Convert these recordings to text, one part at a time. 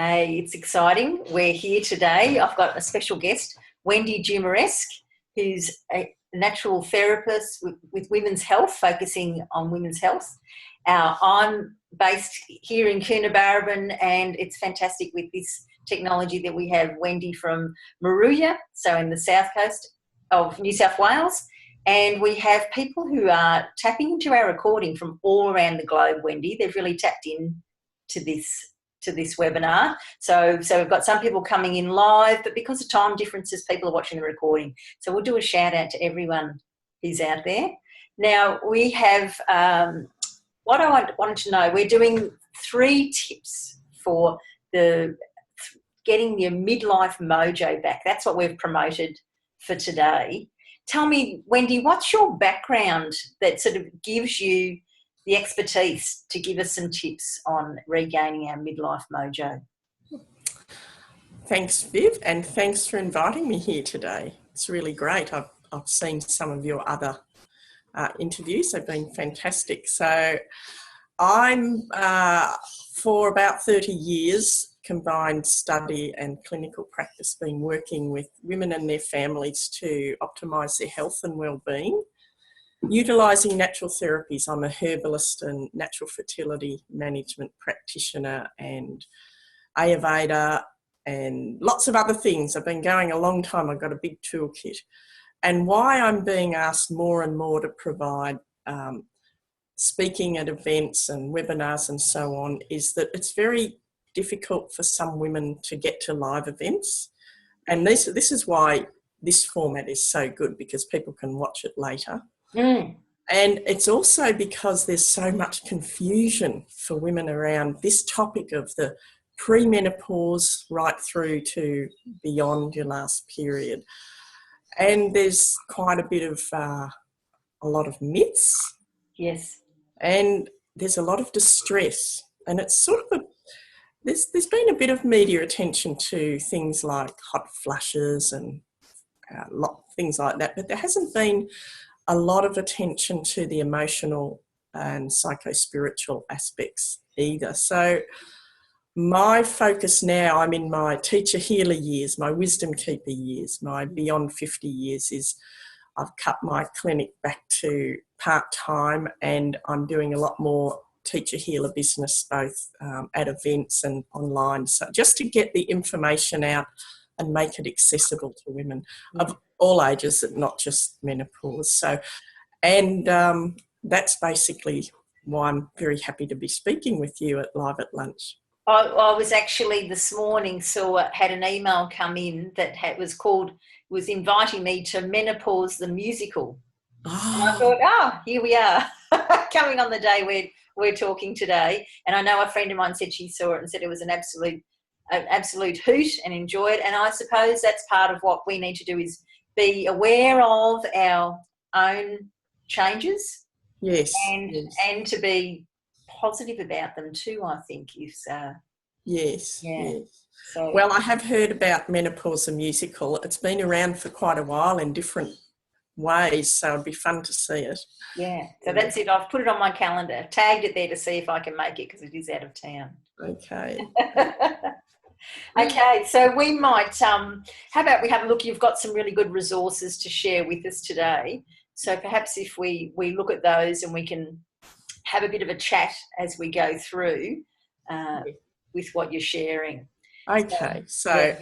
Hey, it's exciting. We're here today. I've got a special guest, Wendy Dumaresq, who's a natural therapist with women's health, focusing on women's health. I'm based here in Coonabarabran, and it's fantastic with this technology that we have Wendy from Moruya, so in the south coast of New South Wales. And we have people who are tapping into our recording from all around the globe, Wendy. They've really tapped in to this webinar. So we've got some people coming in live, but because of time differences, people are watching the recording. So we'll do a shout out to everyone who's out there. Now, we have, what I wanted to know, we're doing 3 tips for getting your midlife mojo back. That's what we've promoted for today. Tell me, Wendy, what's your background that sort of gives you the expertise to give us some tips on regaining our midlife mojo? Thanks, Viv, and thanks for inviting me here today. It's really great. I've seen some of your other interviews. They've been fantastic. So I'm, for about 30 years, combined study and clinical practice, been working with women and their families to optimise their health and well-being, utilising natural therapies. I'm a herbalist and natural fertility management practitioner and Ayurveda and lots of other things. I've been going a long time. I've got a big toolkit. And why I'm being asked more and more to provide speaking at events and webinars and so on is that it's very difficult for some women to get to live events. And this is why this format is so good, because people can watch it later. And it's also because there's so much confusion for women around this topic of the premenopause right through to beyond your last period. And there's quite a bit of a lot of myths. Yes. And there's a lot of distress. And it's sort of there's been a bit of media attention to things like hot flushes and things like that, but there hasn't been a lot of attention to the emotional and psycho-spiritual aspects either. So my focus now, I'm in my teacher healer years, my wisdom keeper years, my beyond 50 years, is I've cut my clinic back to part-time, and I'm doing a lot more teacher healer business, both at events and online. So just to get the information out and make it accessible to women of all ages, not just menopause. So, and that's basically why I'm very happy to be speaking with you at Live at Lunch. I was actually this morning had an email come in that was inviting me to Menopause the musical. Oh. And I thought, here we are, coming on the day we're talking today. And I know a friend of mine said she saw it and said it was an absolute hoot and enjoy it. And I suppose that's part of what we need to do, is be aware of our own changes. Yes. And to be positive about them too, I think. Yes. Yeah. Yes. So, well, I have heard about Menopause the musical. It's been around for quite a while in different ways, so it'd be fun to see it. Yeah, so that's it. I've put it on my calendar. I've tagged it there to see if I can make it, because it is out of town. Okay. Okay, so we might, how about we have a look? You've got some really good resources to share with us today. So perhaps if we look at those and we can have a bit of a chat as we go through with what you're sharing. Okay, so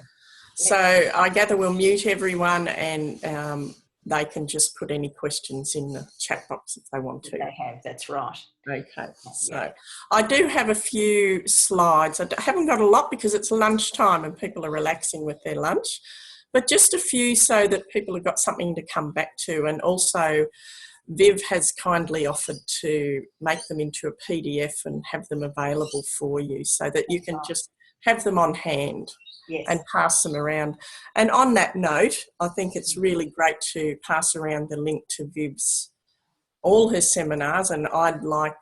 I gather we'll mute everyone, and they can just put any questions in the chat box if they want to. They have, that's right. Okay, so I do have a few slides. I haven't got a lot because it's lunchtime and people are relaxing with their lunch, but just a few so that people have got something to come back to. And also Viv has kindly offered to make them into a PDF and have them available for you so that you can just have them on hand. Yes. And pass them around. And on that note, I think it's really great to pass around the link to Viv's, all her seminars, and I'd like,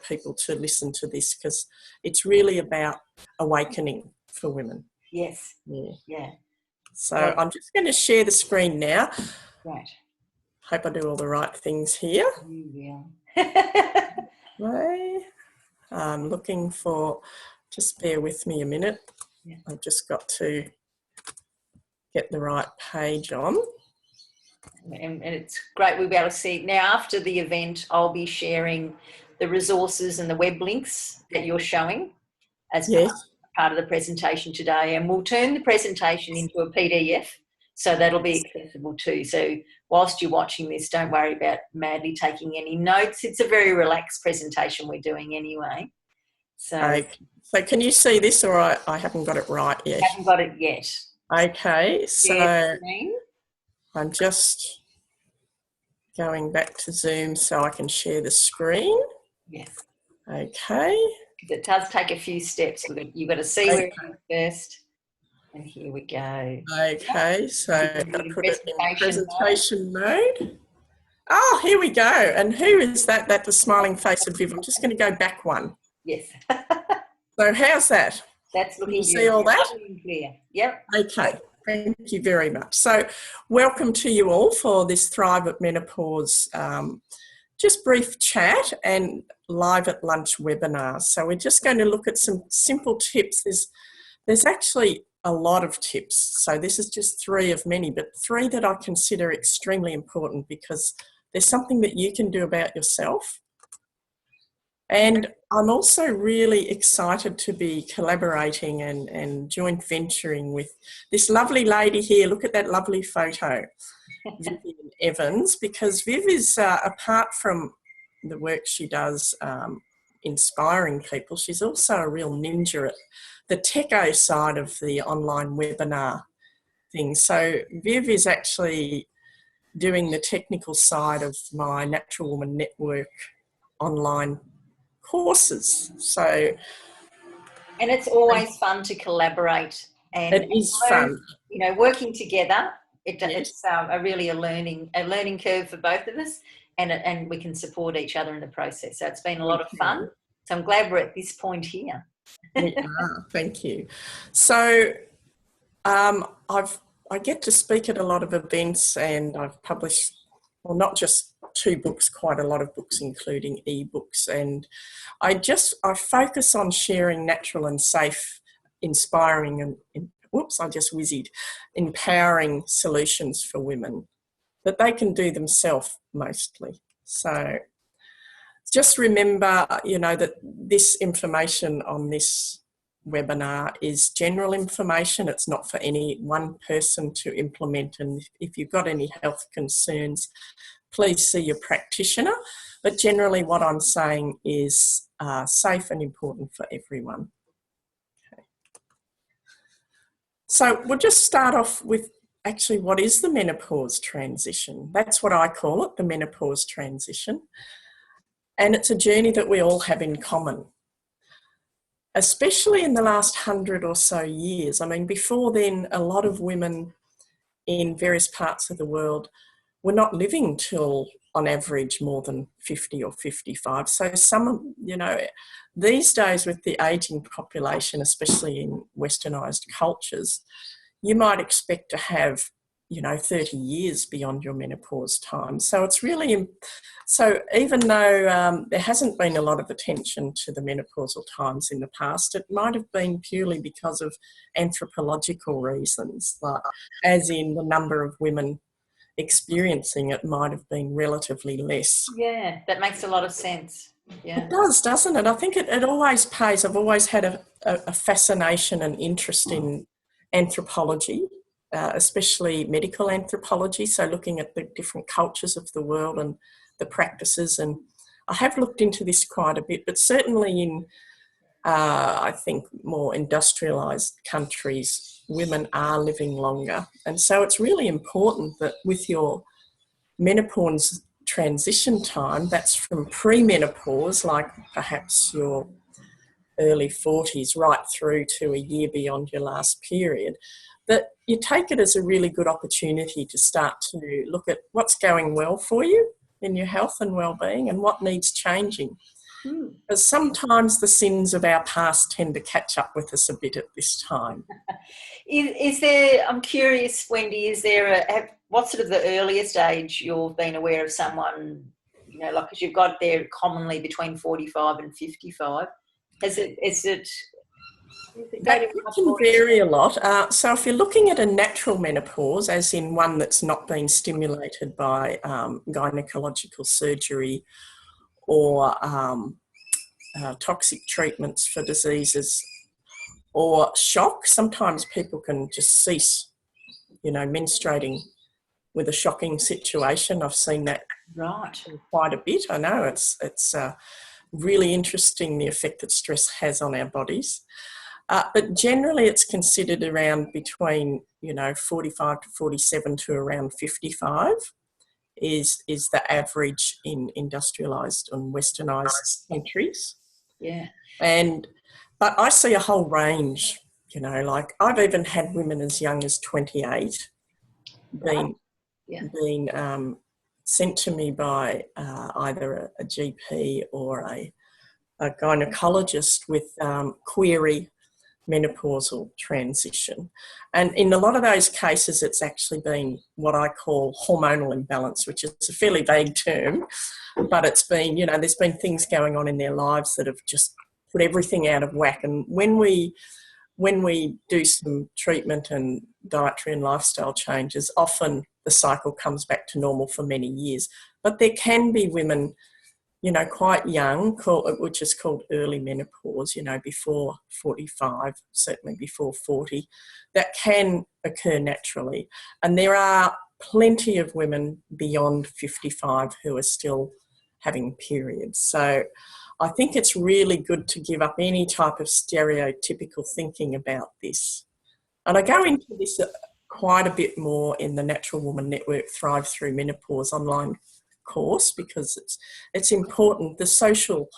people to listen to this, because it's really about awakening for women. Yes. Yeah. So I'm just going to share the screen now. Right. Hope I do all the right things here. Yeah. I'm looking for Just bear with me a minute. Yeah. I've just got to get the right page on. And it's great we'll be able to see. Now, after the event, I'll be sharing the resources and the web links that you're showing as part of the presentation today. And we'll turn the presentation into a PDF, so that'll be accessible too. So whilst you're watching this, don't worry about madly taking any notes. It's a very relaxed presentation we're doing anyway. So can you see this, or I haven't got it right yet? Haven't got it yet. Okay, so I'm just going back to Zoom so I can share the screen. Yes. Okay. It does take a few steps. You've got to see where it is first. And here we go. Okay, so I've got to put it in presentation mode. Oh, here we go. And who is that? That's the smiling face of Viv. I'm just going to go back one. Yes. So how's that? That's looking good. You see all that? Clear. Yep. Okay. Thank you very much. So welcome to you all for this Thrive at Menopause just brief chat and live at lunch webinar. So we're just going to look at some simple tips. There's actually a lot of tips. So this is just 3 of many, but 3 that I consider extremely important because there's something that you can do about yourself. And I'm also really excited to be collaborating and joint venturing with this lovely lady here. Look at that lovely photo, Vivian Evans, because Viv is, apart from the work she does inspiring people, she's also a real ninja at the techo side of the online webinar thing. So Viv is actually doing the technical side of my Natural Woman Network online courses. So, and it's always fun to collaborate, and it is fun. You know, working together. It's a learning curve for both of us, and we can support each other in the process. So it's been a lot of fun. So I'm glad we're at this point here. We are. Thank you. So I get to speak at a lot of events, and I've published, well, not just 2 books, quite a lot of books, including ebooks. And I focus on sharing natural and safe, inspiring and empowering solutions for women that they can do themselves mostly. So just remember, that this information on this webinar is general information. It's not for any one person to implement. And if you've got any health concerns, please see your practitioner. But generally what I'm saying is safe and important for everyone. Okay. So we'll just start off with actually what is the menopause transition. That's what I call it, the menopause transition. And it's a journey that we all have in common, especially in the last 100 or so years. I mean, before then, a lot of women in various parts of the world were not living till, on average, more than 50 or 55. So some, these days with the ageing population, especially in westernised cultures, you might expect to have, 30 years beyond your menopause time. So it's really, so even though there hasn't been a lot of attention to the menopausal times in the past, it might have been purely because of anthropological reasons, like as in the number of women experiencing it might have been relatively less. Yeah, that makes a lot of sense. Yeah. It does, doesn't it? I think it always pays. I've always had a fascination and interest in anthropology, especially medical anthropology, so looking at the different cultures of the world and the practices. And I have looked into this quite a bit, but certainly in, I think, more industrialised countries, women are living longer. And so it's really important that with your menopause transition time, that's from pre-menopause, like perhaps your early 40s, right through to a year beyond your last period, that you take it as a really good opportunity to start to look at what's going well for you in your health and well-being and what needs changing. Because sometimes the sins of our past tend to catch up with us a bit at this time. Is there, I'm curious, Wendy, is there what sort of the earliest age you've been aware of someone, like, because you've got there commonly between 45 and 55. Is it Is it going That to be much can more? vary a lot. So if you're looking at a natural menopause, as in one that's not been stimulated by gynecological surgery or toxic treatments for diseases or shock, sometimes people can just cease, menstruating with a shocking situation. I've seen that Right. quite a bit. I know it's really interesting the effect that stress has on our bodies. But generally it's considered around between, 45 to 47 to around 55 is the average in industrialised and westernised countries. Yeah. But I see a whole range, like I've even had women as young as 28 Right. Yeah. being sent to me by either a GP or a gynecologist with query menopausal transition. And in a lot of those cases, it's actually been what I call hormonal imbalance, which is a fairly vague term, but it's been, there's been things going on in their lives that have just put everything out of whack. And when we do some treatment and dietary and lifestyle changes, often the cycle comes back to normal for many years. But there can be women, quite young, which is called early menopause, before 45, certainly before 40, that can occur naturally. And there are plenty of women beyond 55 who are still having periods. So I think it's really good to give up any type of stereotypical thinking about this. And I go into this quite a bit more in the Natural Woman Network Thrive Through Menopause online course, because it's important, the social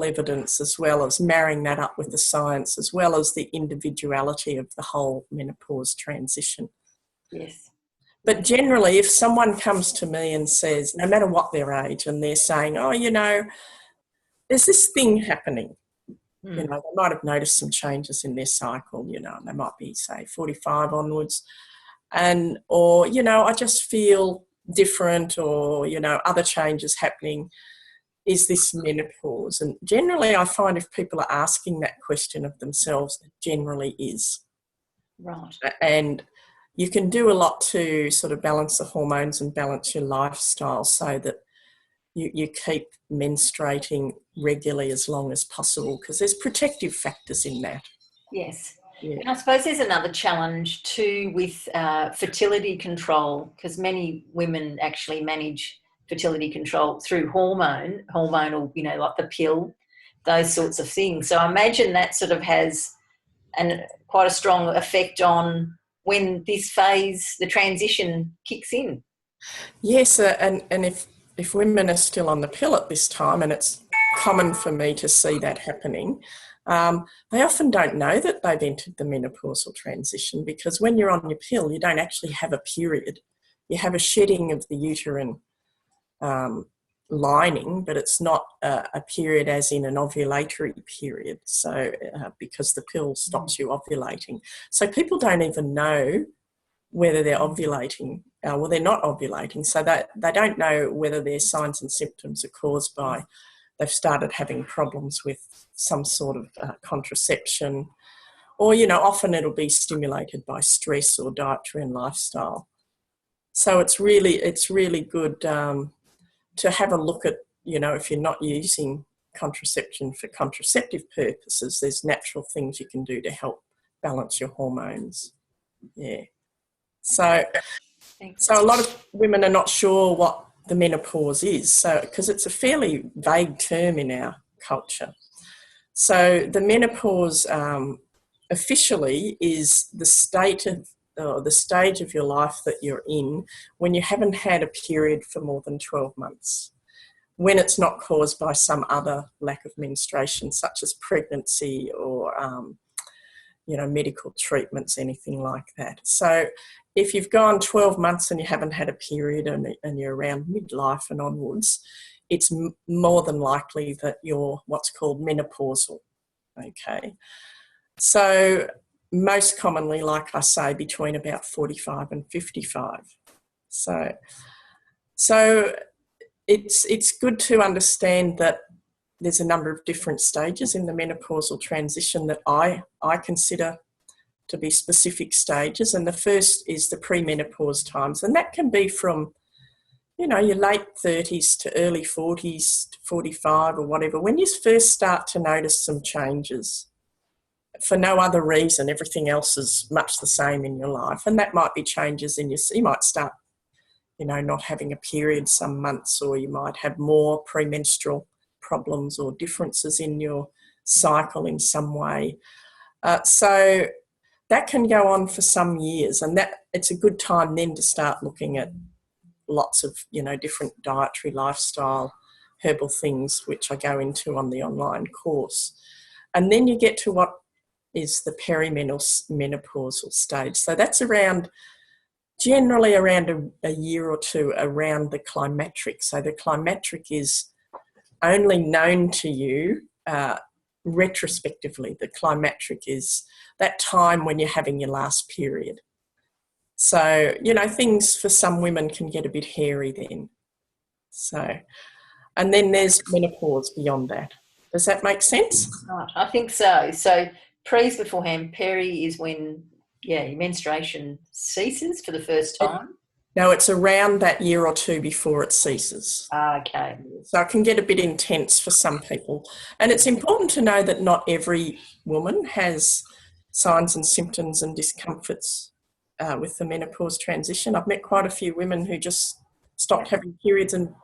evidence, as well as marrying that up with the science, as well as the individuality of the whole menopause transition. Yes. But generally, if someone comes to me and says, no matter what their age, and they're saying, oh, there's this thing happening, they might have noticed some changes in their cycle, and they might be, say, 45 onwards, or I just feel different, or other changes happening. Is this menopause? And generally I find if people are asking that question of themselves, it generally is. Right. And you can do a lot to sort of balance the hormones and balance your lifestyle so that you keep menstruating regularly as long as possible, because there's protective factors in that. Yes. Yeah. And I suppose there's another challenge too with fertility control, because many women actually manage fertility control through hormonal, like the pill, those sorts of things. So I imagine that sort of has quite a strong effect on when this phase, the transition, kicks in. Yes, and if women are still on the pill at this time, and it's common for me to see that happening, they often don't know that they've entered the menopausal transition, because when you're on your pill, you don't actually have a period. You have a shedding of the uterine lining, but it's not a period as in an ovulatory period, so because the pill stops you ovulating. So people don't even know whether they're ovulating. Well, they're not ovulating, so they don't know whether their signs and symptoms are caused by they've started having problems with some sort of contraception, or, often it'll be stimulated by stress or dietary and lifestyle. So it's really good to have a look at, if you're not using contraception for contraceptive purposes, there's natural things you can do to help balance your hormones. Yeah. So a lot of women are not sure what the menopause is, because it's a fairly vague term in our culture. So the menopause officially is the stage of your life that you're in when you haven't had a period for more than 12 months, when it's not caused by some other lack of menstruation, such as pregnancy or medical treatments, anything like that. So if you've gone 12 months and you haven't had a period, and you're around midlife and onwards, it's more than likely that you're what's called menopausal. Okay. So most commonly, like I say, between about 45 and 55. So it's good to understand that there's a number of different stages in the menopausal transition that I consider to be specific stages. And the first is the premenopause times. And that can be from, your late 30s to early 40s to 45 or whatever. When you first start to notice some changes for no other reason, everything else is much the same in your life. And that might be changes in you might start, not having a period some months, or you might have more premenstrual problems or differences in your cycle in some way. So that can go on for some years, and that it's a good time then to start looking at lots of, different dietary, lifestyle, herbal things, which I go into on the online course. And then you get to what is the perimenopausal stage. So that's generally around a year or two around the climacteric. So the climacteric is only known to you retrospectively. The climacteric is that time when you're having your last period. So, things for some women can get a bit hairy then. So, and then there's menopause beyond that. Does that make sense? Right, I think so. So pre's beforehand, peri is when, your menstruation ceases for the first time. No, it's around that year or two before it ceases. Okay. So it can get a bit intense for some people. And it's important to know that not every woman has signs and symptoms and discomforts with the menopause transition. I've met quite a few women who just stopped having periods and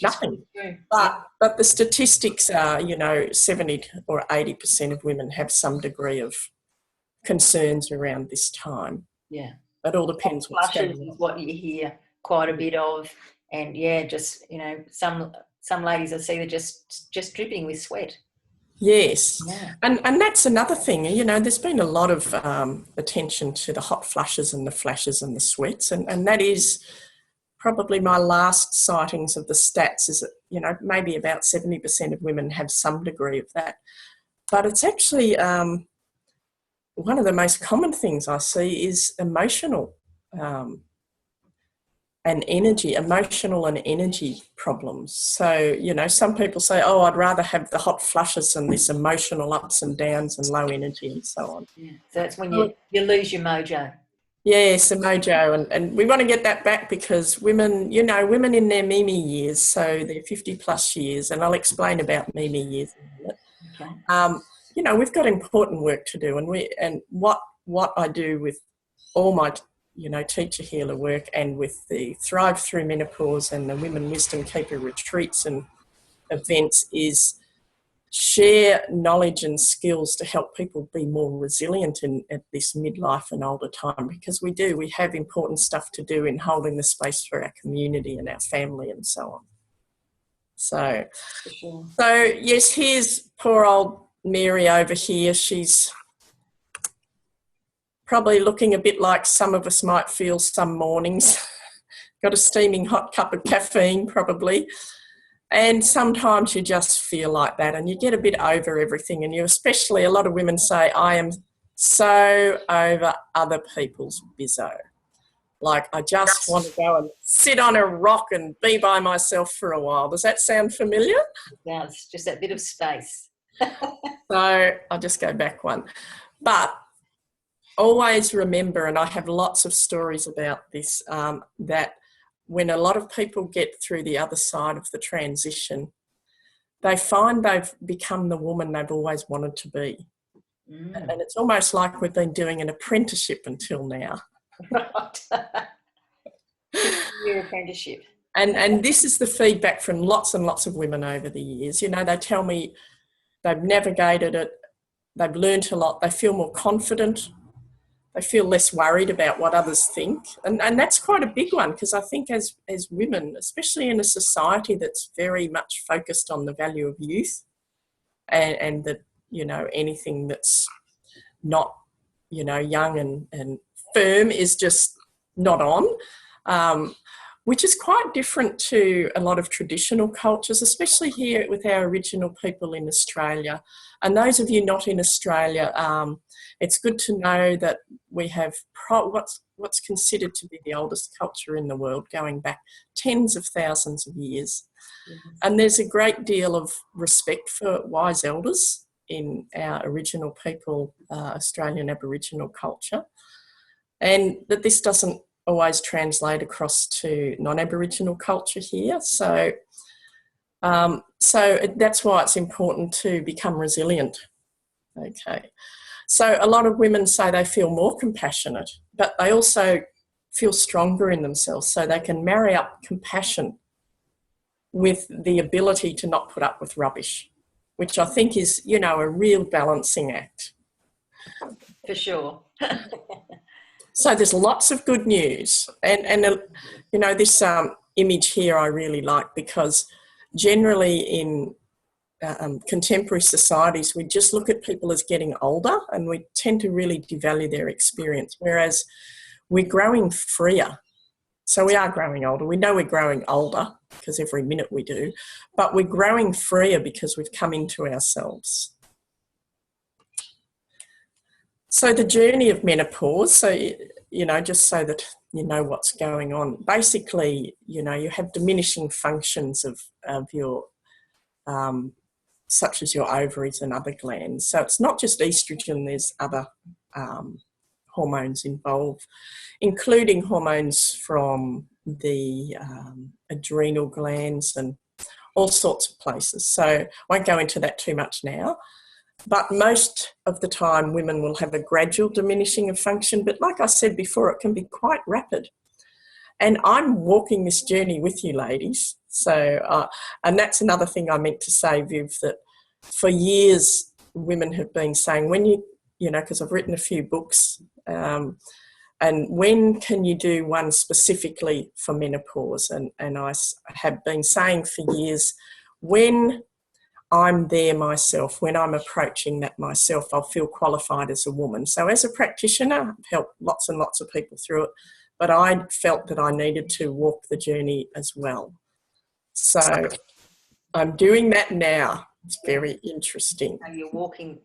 nothing. But the statistics are, 70 or 80% of women have some degree of concerns around this time. Yeah. It all depends what's going on. Is what you hear quite a bit of. And just, some ladies I see they're just dripping with sweat. Yes. Yeah. And that's another thing, there's been a lot of attention to the hot flushes and the flashes and the sweats. And that is probably my last sightings of the stats is that, maybe about 70% of women have some degree of that. But it's actually one of the most common things I see is emotional and emotional and energy problems. So, some people say, oh, I'd rather have the hot flushes than this emotional ups and downs and low energy and so on. Yeah. So that's when you lose your mojo. Yes, the mojo. And we want to get that back because women, women in their Mimi years, so they're 50 plus years, and I'll explain about Mimi years in a minute. Okay. We've got important work to do, and what I do with all my teacher healer work and with the Thrive Through Menopause and the Women Wisdom Keeper retreats and events is share knowledge and skills to help people be more resilient at this midlife and older time, because we have important stuff to do in holding the space for our community and our family and so on. So yes, here's poor old Mary over here. She's probably looking a bit like some of us might feel some mornings. Got a steaming hot cup of caffeine probably. And sometimes you just feel like that and you get a bit over everything. And especially a lot of women say, I am so over other people's bizzo. Like, I just want to go and sit on a rock and be by myself for a while. Does that sound familiar? Yeah, it's just that bit of space. So I'll just go back one. But always remember, and I have lots of stories about this, that when a lot of people get through the other side of the transition, they find they've become the woman they've always wanted to be. And it's almost like we've been doing an apprenticeship until now. Right. Your apprenticeship. And this is the feedback from lots and lots of women over the years. They tell me they've navigated it, they've learned a lot, they feel more confident, they feel less worried about what others think. And that's quite a big one, because I think as women, especially in a society that's very much focused on the value of youth and that, anything that's not, young and firm is just not on. which is quite different to a lot of traditional cultures, especially here with our Aboriginal people in Australia. And those of you not in Australia, it's good to know that we have what's considered to be the oldest culture in the world, going back tens of thousands of years. Yes. And there's a great deal of respect for wise elders in our Aboriginal people, Australian Aboriginal culture, and that this doesn't always translate across to non-Aboriginal culture here. So that's why it's important to become resilient. Okay. So a lot of women say they feel more compassionate, but they also feel stronger in themselves, so they can marry up compassion with the ability to not put up with rubbish, which I think is, you know, a real balancing act. For sure. So there's lots of good news. And you know, this image here I really like, because generally in contemporary societies, we just look at people as getting older and we tend to really devalue their experience, whereas we're growing freer. So we are growing older. We know we're growing older because every minute we do, but we're growing freer because we've come into ourselves. So the journey of menopause, so, you know, just so that you know what's going on, basically, you know, you have diminishing functions of your, such as your ovaries and other glands. So it's not just estrogen, there's other hormones involved, including hormones from the adrenal glands and all sorts of places. So I won't go into that too much now. But most of the time, women will have a gradual diminishing of function. But like I said before, it can be quite rapid. And I'm walking this journey with you, ladies. So, and that's another thing I meant to say, Viv, that for years, women have been saying, when you know, because I've written a few books, and when can you do one specifically for menopause? And I have been saying for years, when I'm there myself, when I'm approaching that myself, I'll feel qualified as a woman. So as a practitioner, I've helped lots and lots of people through it, but I felt that I needed to walk the journey as well. So I'm doing that now. It's very interesting. So you're walking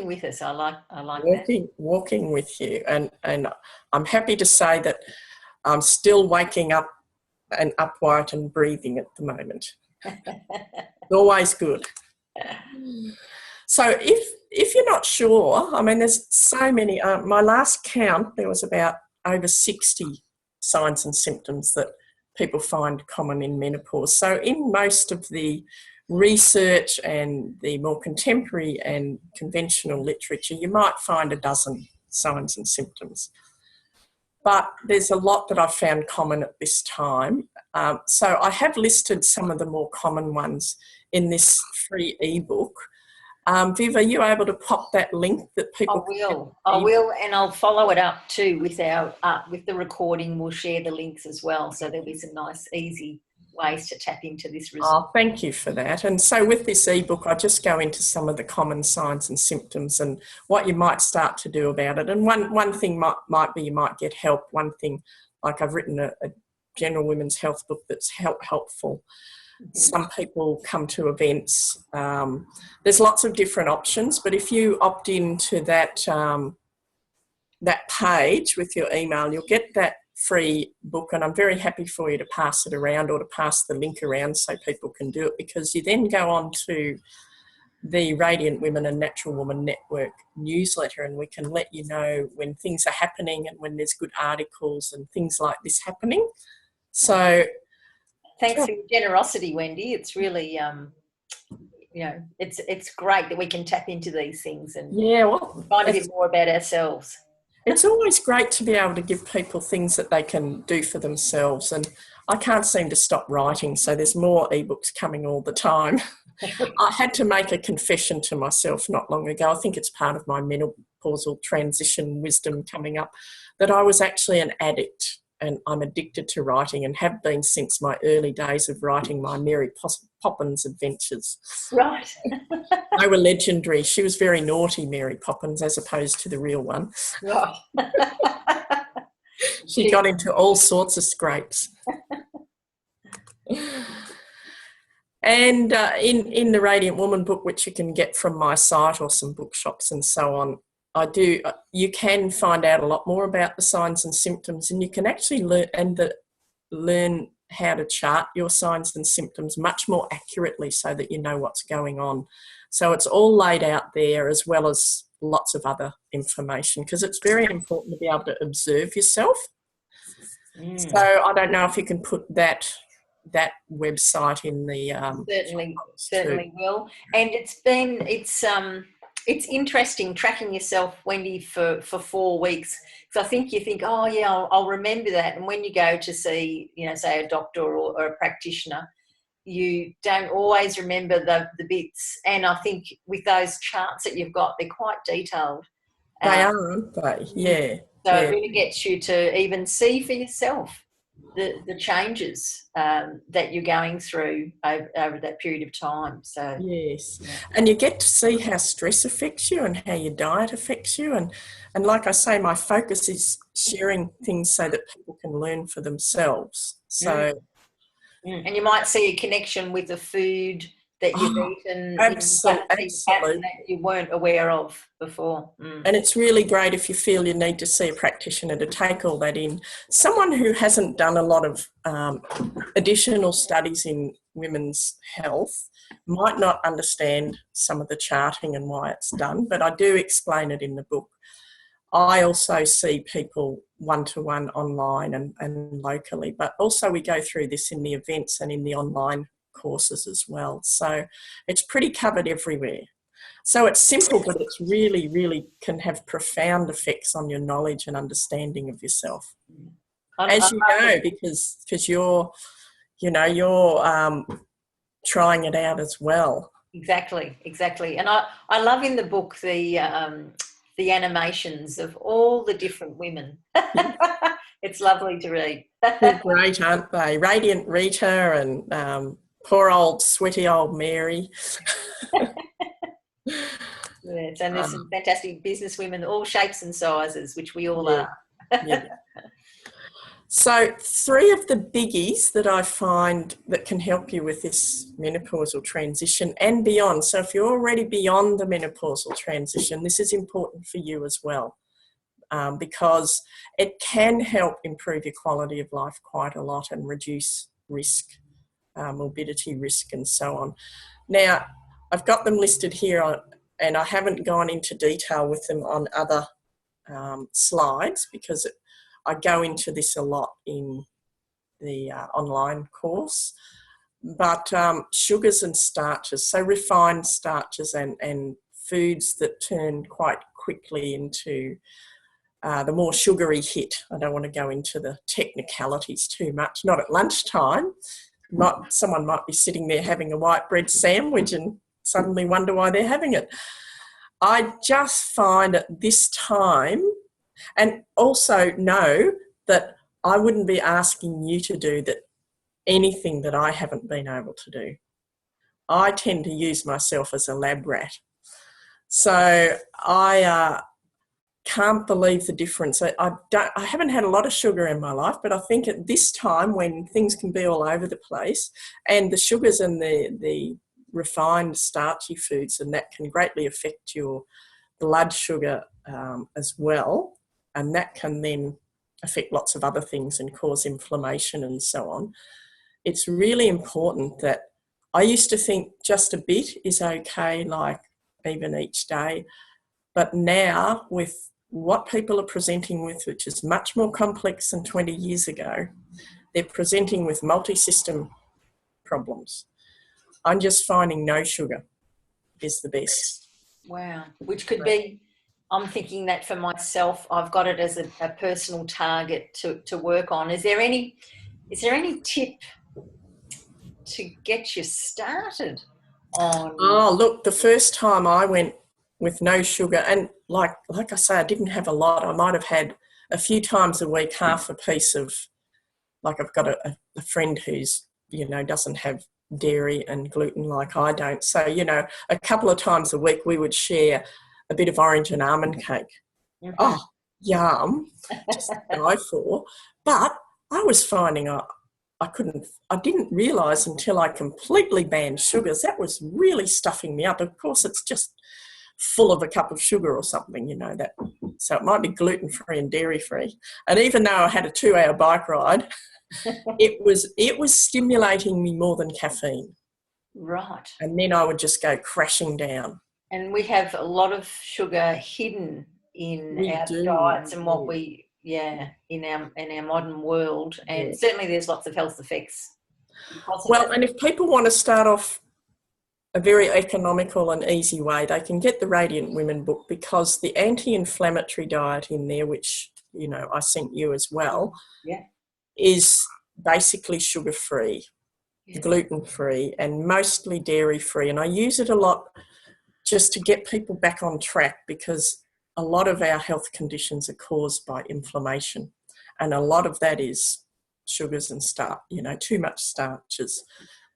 with us. I like that. Walking with you. And I'm happy to say that I'm still waking up and upright and breathing at the moment. Always good. So if you're not sure, I mean, there's so many. My last count, there was about over 60 signs and symptoms that people find common in menopause. So in most of the research and the more contemporary and conventional literature, you might find a dozen signs and symptoms. But there's a lot that I've found common at this time. So I have listed some of the more common ones in this free ebook. Viv, are you able to pop that link that people? I will, and I'll follow it up too with our with the recording. We'll share the links as well, so there'll be some nice, easy ways to tap into this result. Oh, thank you for that. And so with this ebook, I just go into some of the common signs and symptoms and what you might start to do about it. And one thing might be you might get help. One thing, like I've written a general women's health book that's helpful. Mm-hmm. Some people come to events. There's lots of different options, but if you opt into that that page with your email, you'll get that free book, and I'm very happy for you to pass it around or to pass the link around so people can do it, because you then go on to the Radiant Women and Natural Woman Network newsletter, and we can let you know when things are happening and when there's good articles and things like this happening. So thanks for your generosity, Wendy. It's really you know, it's great that we can tap into these things and find a bit more about ourselves. It's always great to be able to give people things that they can do for themselves, and I can't seem to stop writing, so there's more ebooks coming all the time. I had to make a confession to myself not long ago. I think it's part of my menopausal transition wisdom coming up, that I was actually an addict, and I'm addicted to writing and have been since my early days of writing my Mary Poppins adventures. Right. They were legendary. She was very naughty, Mary Poppins, as opposed to the real one. Right. She got into all sorts of scrapes. And in the Radiant Woman book, which you can get from my site or some bookshops and so on, you can find out a lot more about the signs and symptoms, and you can actually learn how to chart your signs and symptoms much more accurately so that you know what's going on. So it's all laid out there, as well as lots of other information, because it's very important to be able to observe yourself. So I don't know if you can put that website in the certainly will. And it's interesting tracking yourself, Wendy, for 4 weeks, because I think you think, oh yeah, I'll remember that, and when you go to see, say a doctor or a practitioner, you don't always remember the bits. And I think with those charts that you've got, they're quite detailed. They are, aren't they? Yeah. So it really gets you to even see for yourself the changes that you're going through over that period of time. So yes, and you get to see how stress affects you and how your diet affects you, and like I say, my focus is sharing things so that people can learn for themselves. So and you might see a connection with the food that you've eaten, absolutely, that you weren't aware of before. And it's really great if you feel you need to see a practitioner to take all that in. Someone who hasn't done a lot of additional studies in women's health might not understand some of the charting and why it's done, but I do explain it in the book. I also see people one-to-one online and locally, but also we go through this in the events and in the online courses as well. So it's pretty covered everywhere. So it's simple, but it's really, really can have profound effects on your knowledge and understanding of yourself. As you know, because you're trying it out as well. Exactly. And I love in the book the animations of all the different women. It's lovely to read. They're great, aren't they? Radiant Rita and poor old sweaty old Mary. Yes, and there's some fantastic business women, all shapes and sizes, which we all are. Yeah. So 3 of the biggies that I find that can help you with this menopausal transition and beyond. So if you're already beyond the menopausal transition, this is important for you as well, because it can help improve your quality of life quite a lot and reduce risk, morbidity risk and so on. Now, I've got them listed here and I haven't gone into detail with them on other slides because I go into this a lot in the online course. But sugars and starches, so refined starches and foods that turn quite quickly into the more sugary hit. I don't want to go into the technicalities too much, not at lunchtime. Someone might be sitting there having a white bread sandwich and suddenly wonder why they're having it. I just find at this time, and also know that I wouldn't be asking you to do anything that I haven't been able to do. I tend to use myself as a lab rat. So I can't believe the difference. I haven't had a lot of sugar in my life, but I think at this time when things can be all over the place and the sugars and the refined starchy foods, and that can greatly affect your blood sugar as well, and that can then affect lots of other things and cause inflammation and so on. It's really important that I used to think just a bit is okay, like even each day, but now with what people are presenting with, which is much more complex than 20 years ago, they're presenting with multi-system problems. I'm just finding no sugar is the best. Wow, which could be, I'm thinking that for myself, I've got it as a personal target to work on. Is there any tip to get you started on? Oh, look, the first time I went with no sugar, and like I say, I didn't have a lot. I might have had a few times a week, half a piece of, like I've got a friend who's, doesn't have dairy and gluten like I don't. So, a couple of times a week we would share a bit of orange and almond cake. Mm-hmm. Oh, yum, just to die for. But I was finding I I didn't realise until I completely banned sugars. That was really stuffing me up. Of course, it's just full of a cup of sugar or something, that. So it might be gluten-free and dairy-free. And even though I had a 2-hour bike ride, it was stimulating me more than caffeine. Right. And then I would just go crashing down. And we have a lot of sugar hidden in our diets and what we, in our modern world. And certainly there's lots of health effects. Well, and if people want to start off a very economical and easy way, they can get the Radiant Women book, because the anti-inflammatory diet in there, which, I sent you as well, is basically sugar-free, gluten-free, and mostly dairy-free. And I use it a lot just to get people back on track, because a lot of our health conditions are caused by inflammation. And a lot of that is sugars and starch, too much starches,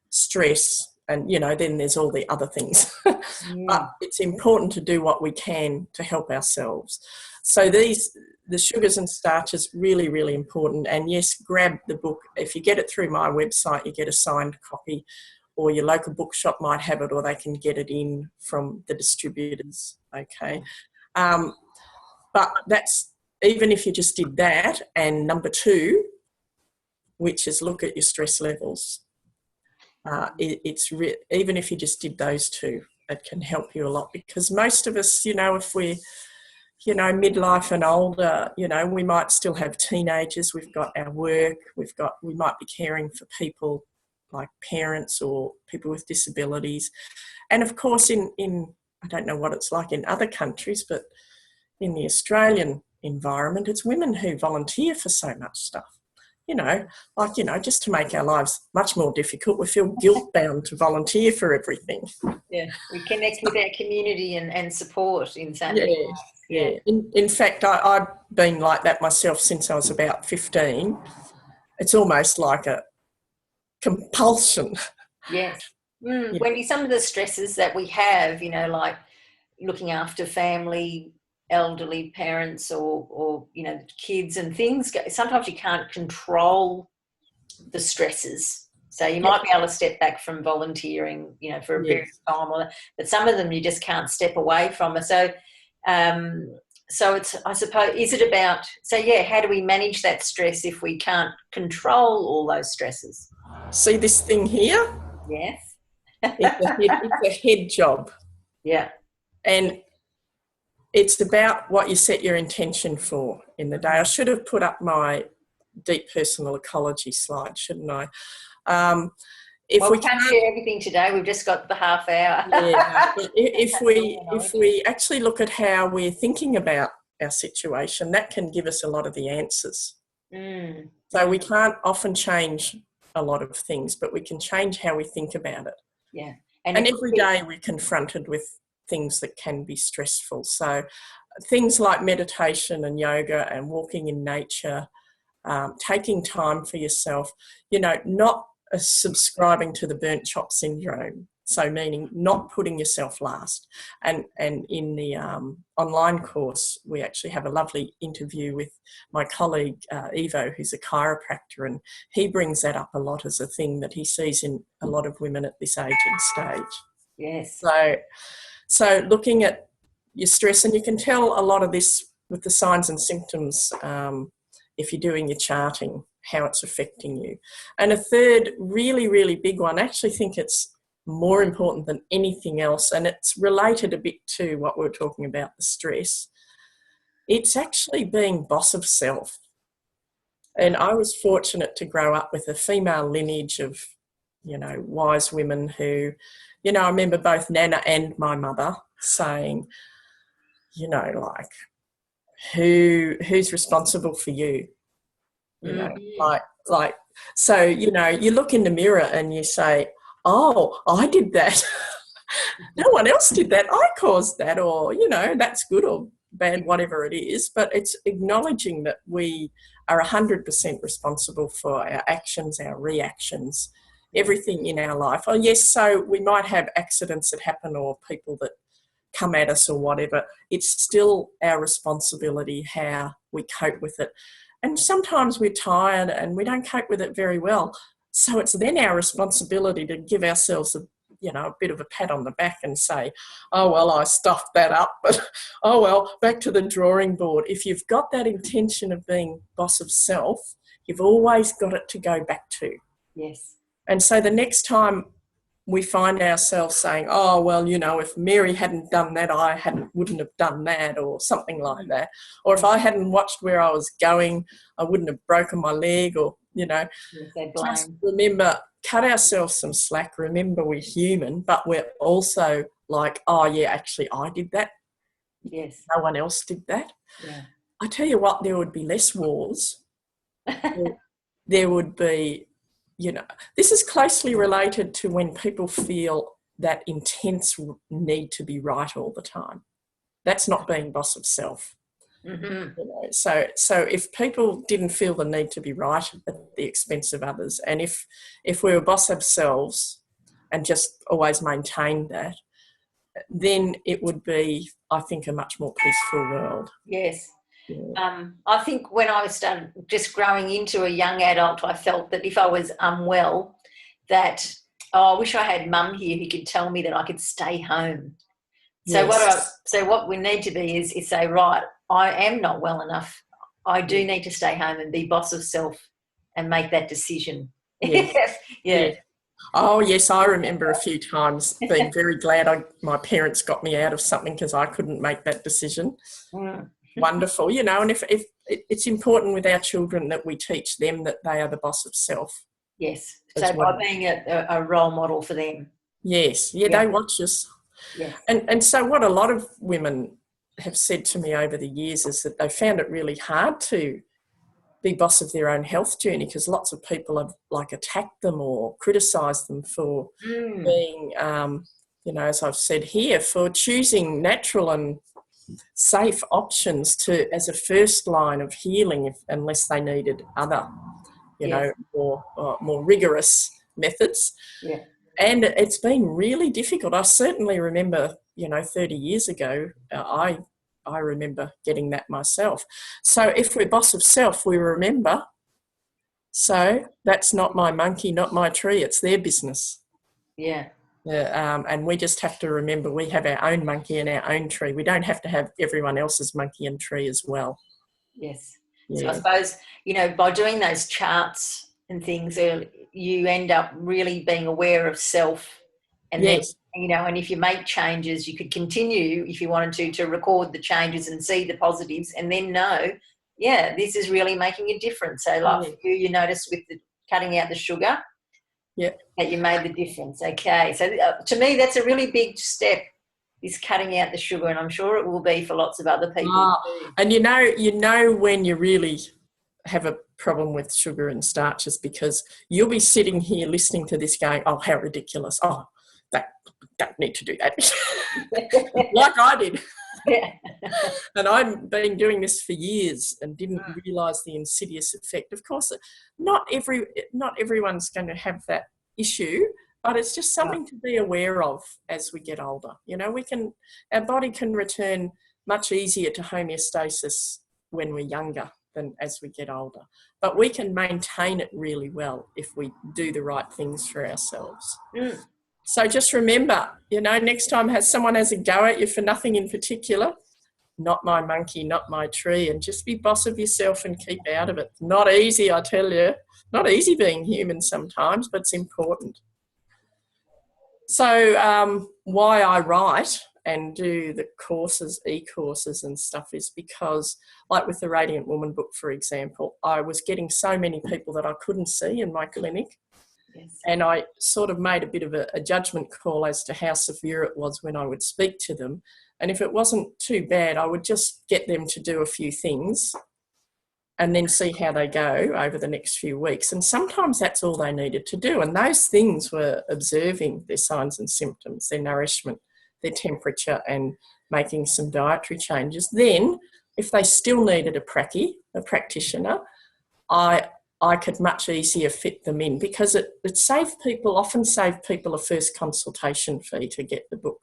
stress, and, then there's all the other things. But it's important to do what we can to help ourselves. So the sugars and starches, really, really important. And yes, grab the book. If you get it through my website, you get a signed copy, or your local bookshop might have it, or they can get it in from the distributors, okay? But that's, even if you just did that, and number 2, which is look at your stress levels. Even if you just did those 2, it can help you a lot, because most of us, if we're, midlife and older, we might still have teenagers, we've got our work, we might be caring for people like parents or people with disabilities. And of course, in I don't know what it's like in other countries, but in the Australian environment, it's women who volunteer for so much stuff. Just to make our lives much more difficult, we feel guilt-bound to volunteer for everything. Yeah, we connect with our community and support in some ways. Yeah. In fact, I've been like that myself since I was about 15. It's almost like a compulsion. Yes. Wendy, some of the stresses that we have, like looking after family, elderly parents or kids and things, sometimes you can't control the stresses, so you might be able to step back from volunteering for a period of time, but some of them you just can't step away from. So it's, I suppose, is it about, how do we manage that stress if we can't control all those stresses? See this thing here? Yes. It's a head job. Yeah. And it's about what you set your intention for in the day. I should have put up my deep personal ecology slide, shouldn't I? We can't share everything today. We've just got the half hour. But if we actually look at how we're thinking about our situation, that can give us a lot of the answers. So we can't often change a lot of things, but we can change how we think about it. Yeah. And every day we're confronted with things that can be stressful. So things like meditation and yoga and walking in nature, taking time for yourself, not subscribing to the burnt chop syndrome. So meaning not putting yourself last. And in the online course, we actually have a lovely interview with my colleague, Ivo, who's a chiropractor, and he brings that up a lot as a thing that he sees in a lot of women at this aging stage. Yes. So looking at your stress, and you can tell a lot of this with the signs and symptoms if you're doing your charting, how it's affecting you. And a third really, really big one, I actually think it's more important than anything else, and it's related a bit to what we were talking about, the stress. It's actually being boss of self. And I was fortunate to grow up with a female lineage of, wise women who, I remember both Nana and my mother saying, who's responsible for you? So, you look in the mirror and you say, oh, I did that. No one else did that. I caused that, or, that's good or bad, whatever it is. But it's acknowledging that we are 100% responsible for our actions, our reactions, everything in our life. Oh, yes, so we might have accidents that happen or people that come at us or whatever. It's still our responsibility how we cope with it. And sometimes we're tired and we don't cope with it very well. So it's then our responsibility to give ourselves a bit of a pat on the back and say, oh, well, I stuffed that up, but oh, well, back to the drawing board. If you've got that intention of being boss of self, you've always got it to go back to. Yes. And so the next time we find ourselves saying, oh, well, if Mary hadn't done that, wouldn't have done that, or something like that. Or if I hadn't watched where I was going, I wouldn't have broken my leg, or, Yes, just remember, cut ourselves some slack. Remember, we're human, but we're also like, oh, yeah, actually, I did that. Yes. No one else did that. Yeah. I tell you what, there would be less wars. There would be, this is closely related to when people feel that intense need to be right all the time. That's not being boss of self. Mm-hmm. So if people didn't feel the need to be right at the expense of others, and if we were boss of selves and just always maintained that, then it would be, I think, a much more peaceful world. Yes. Yeah. I think when I started just growing into a young adult, I felt that if I was unwell, that, I wish I had mum here who could tell me that I could stay home. Yes. So what we need to be is say, right, I am not well enough. I do need to stay home and be boss of self and make that decision. Yes. Yeah. Oh, yes, I remember a few times being very glad my parents got me out of something because I couldn't make that decision. Mm. Wonderful, and if it's important with our children that we teach them that they are the boss of self. Yes, so by being a role model for them. Yes, they watch us. Yes. And so what a lot of women have said to me over the years is that they found it really hard to be boss of their own health journey because lots of people have attacked them or criticised them for being, as I've said here, for choosing natural and safe options as a first line of healing, unless they needed other, more rigorous methods. Yeah. And it's been really difficult. I certainly remember, 30 years ago, I remember getting that myself. So if we're boss of self, we remember, so that's not my monkey, not my tree, it's their business. Yeah. And we just have to remember we have our own monkey and our own tree. We don't have to have everyone else's monkey and tree as well. Yes. Yeah. So I suppose, by doing those charts and things, you end up really being aware of self. And yes. then, and if you make changes, you could continue, if you wanted to record the changes and see the positives and then know, this is really making a difference. So like for you notice with the cutting out the sugar, that you made the difference. Okay. So to me, that's a really big step, is cutting out the sugar, and I'm sure it will be for lots of other people too. And when you really have a problem with sugar and starches, because you'll be sitting here listening to this going, oh, how ridiculous. Oh, that don't need to do that. Like I did. Yeah. And I've been doing this for years and didn't realise the insidious effect. Of course, not everyone's going to have that issue, but it's just something to be aware of as we get older. Our body can return much easier to homeostasis when we're younger than as we get older. But we can maintain it really well if we do the right things for ourselves. Mm. So just remember, next time someone has a go at you for nothing in particular, not my monkey, not my tree, and just be boss of yourself and keep out of it. Not easy, I tell you. Not easy being human sometimes, but it's important. So why I write and do the courses, e-courses and stuff, is because, like with the Radiant Woman book, for example, I was getting so many people that I couldn't see in my clinic. Yes. And I sort of made a bit of a judgment call as to how severe it was when I would speak to them. And if it wasn't too bad, I would just get them to do a few things and then see how they go over the next few weeks. And sometimes that's all they needed to do. And those things were observing their signs and symptoms, their nourishment, their temperature, and making some dietary changes. Then, if they still needed a practitioner, I could much easier fit them in, because it often saved people a first consultation fee to get the book.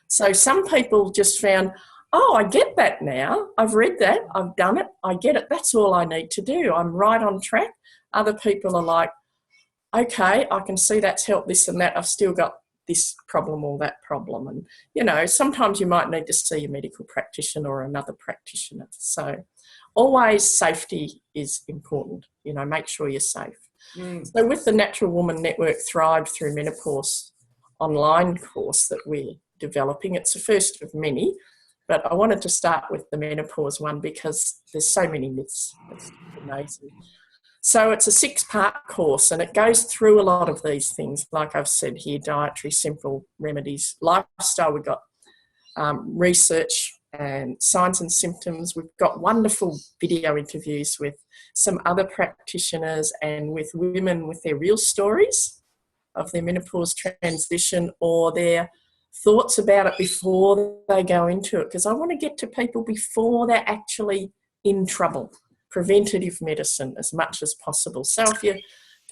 So some people just found, oh, I get that now. I've read that. I've done it. I get it. That's all I need to do. I'm right on track. Other people are like, okay, I can see that's helped this and that. I've still got this problem or that problem. And, you know, sometimes you might need to see a medical practitioner or another practitioner. So always safety is important. You know, make sure you're safe. So with the Natural Woman Network Thrive Through Menopause online course that we're developing, it's the first of many, but I wanted to start with the menopause one because there's so many myths. It's amazing. So it's a 6-part course and it goes through a lot of these things. Like I've said here, dietary, simple remedies, lifestyle, we've got research and signs and symptoms. We've got wonderful video interviews with some other practitioners and with women with their real stories of their menopause transition or their thoughts about it before they go into it, because I want to get to people before they're actually in trouble. Preventative medicine as much as possible. So if you're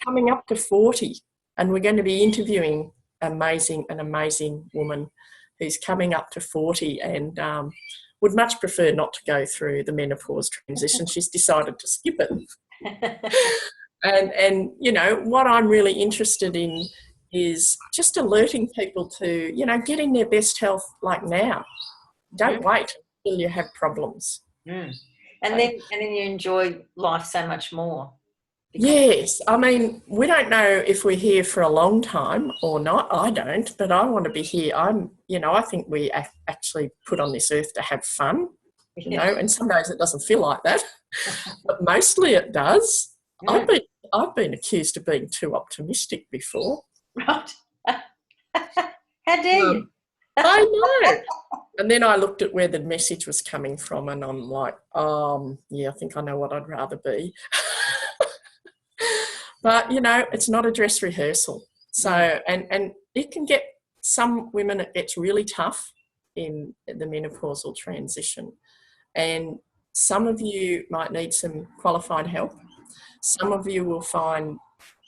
coming up to 40, and we're going to be interviewing an amazing woman who's coming up to 40 and would much prefer not to go through the menopause transition. She's decided to skip it. and you know, what I'm really interested in is just alerting people to, you know, getting their best health like now. Don't wait until you have problems. And then you enjoy life so much more. Yes, I mean, we don't know if we're here for a long time or not. I don't, but I want to be here. I think we actually put on this earth to have fun, you know, and some days it doesn't feel like that, but mostly it does. I've been accused of being too optimistic before. Right. How dare you? I know. And then I looked at where the message was coming from and I'm like, yeah, I think I know what I'd rather be. But, you know, it's not a dress rehearsal. So, and it can get, some women, it gets really tough in the menopausal transition. And some of you might need some qualified help. Some of you will find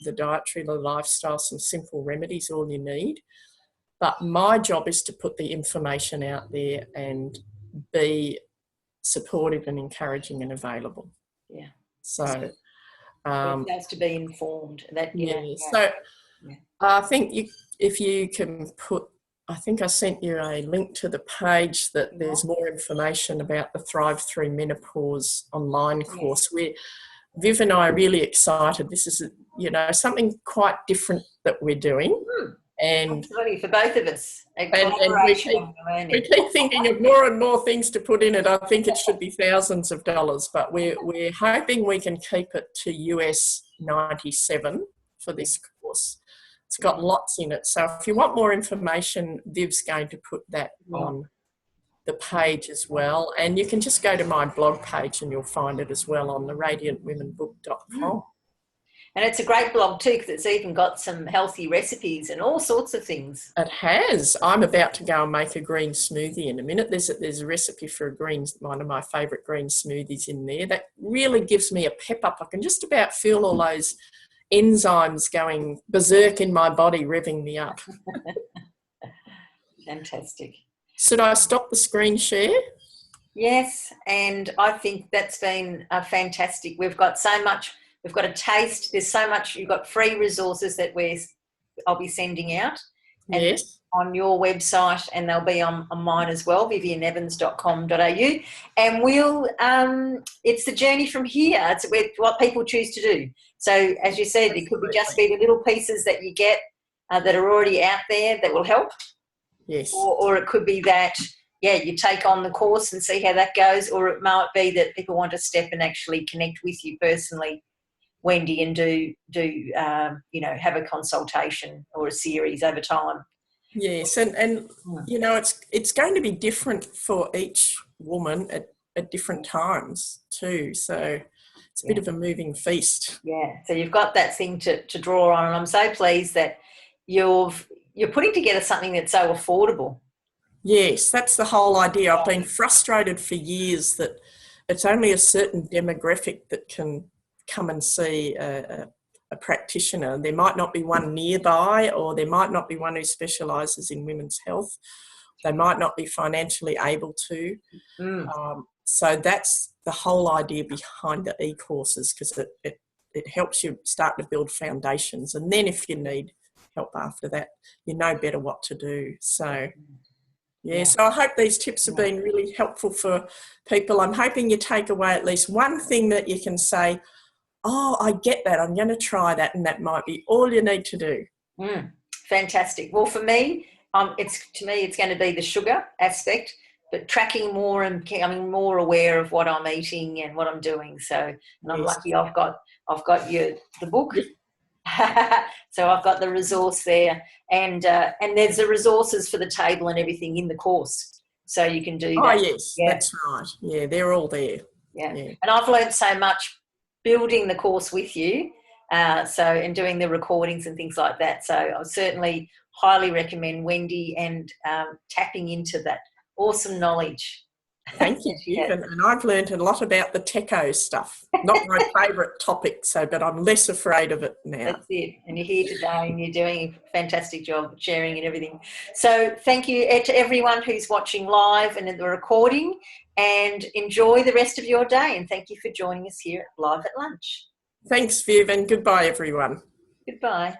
the dietary, the lifestyle, some simple remedies, all you need. But my job is to put the information out there and be supportive and encouraging and available. Yeah. So it has to be informed. That I think if you can put, I think I sent you a link to the page that there's more information about the Thrive Through Menopause online course where Viv and I are really excited. This is, you know, something quite different that we're doing. And absolutely, for both of us. And we keep thinking of more and more things to put in it. I think it should be thousands of dollars, but we're hoping we can keep it to US 97 for this course. It's got lots in it. So if you want more information, Viv's going to put that on the page as well. And you can just go to my blog page and you'll find it as well on the radiantwomenbook.com. And it's a great blog too, because it's even got some healthy recipes and all sorts of things. It has. I'm about to go and make a green smoothie in a minute. There's a recipe for one of my favourite green smoothies in there that really gives me a pep up. I can just about feel all those enzymes going berserk in my body, revving me up. Fantastic. Should I stop the screen share? Yes, and I think that's been fantastic. We've got so much. We've got a taste. There's so much. You've got free resources that I'll be sending out. And on your website, and they'll be on mine as well, vivianevans.com.au. And it's the journey from here. It's what people choose to do. So as you said, it could just be the little pieces that you get that are already out there that will help. Yes. Or it could be that, you take on the course and see how that goes. Or it might be that people want to step and actually connect with you personally, Wendy, and have a consultation or a series over time. Yes, and you know, it's going to be different for each woman at different times too. So it's a bit of a moving feast. Yeah. So you've got that thing to draw on, and I'm so pleased that you're putting together something that's so affordable. Yes, that's the whole idea. I've been frustrated for years that it's only a certain demographic that can come and see a practitioner. There might not be one nearby, or there might not be one who specialises in women's health. They might not be financially able to. So that's the whole idea behind the e-courses, because it helps you start to build foundations. And then if you need help after that, you know better what to do. So, yeah, so I hope these tips have been really helpful for people. I'm hoping you take away at least one thing that you can say, oh, I get that, I'm going to try that, and that might be all you need to do. Fantastic. Well, for me, it's going to be the sugar aspect, but tracking more and becoming more aware of what I'm eating and what I'm doing. So, and I'm lucky I've got the book. So I've got the resource there, and there's the resources for the table and everything in the course, so you can do that. Oh yes, that's right. Yeah, they're all there. Yeah. And I've learned so much building the course with you, and doing the recordings and things like that. So I certainly highly recommend Wendy and tapping into that awesome knowledge. Thank you, Vivian. And I've learned a lot about the techo stuff. Not my favourite topic, but I'm less afraid of it now. That's it. And you're here today and you're doing a fantastic job sharing and everything. So thank you to everyone who's watching live and in the recording, and enjoy the rest of your day. And thank you for joining us here live at lunch. Thanks, Viv, and goodbye, everyone. Goodbye.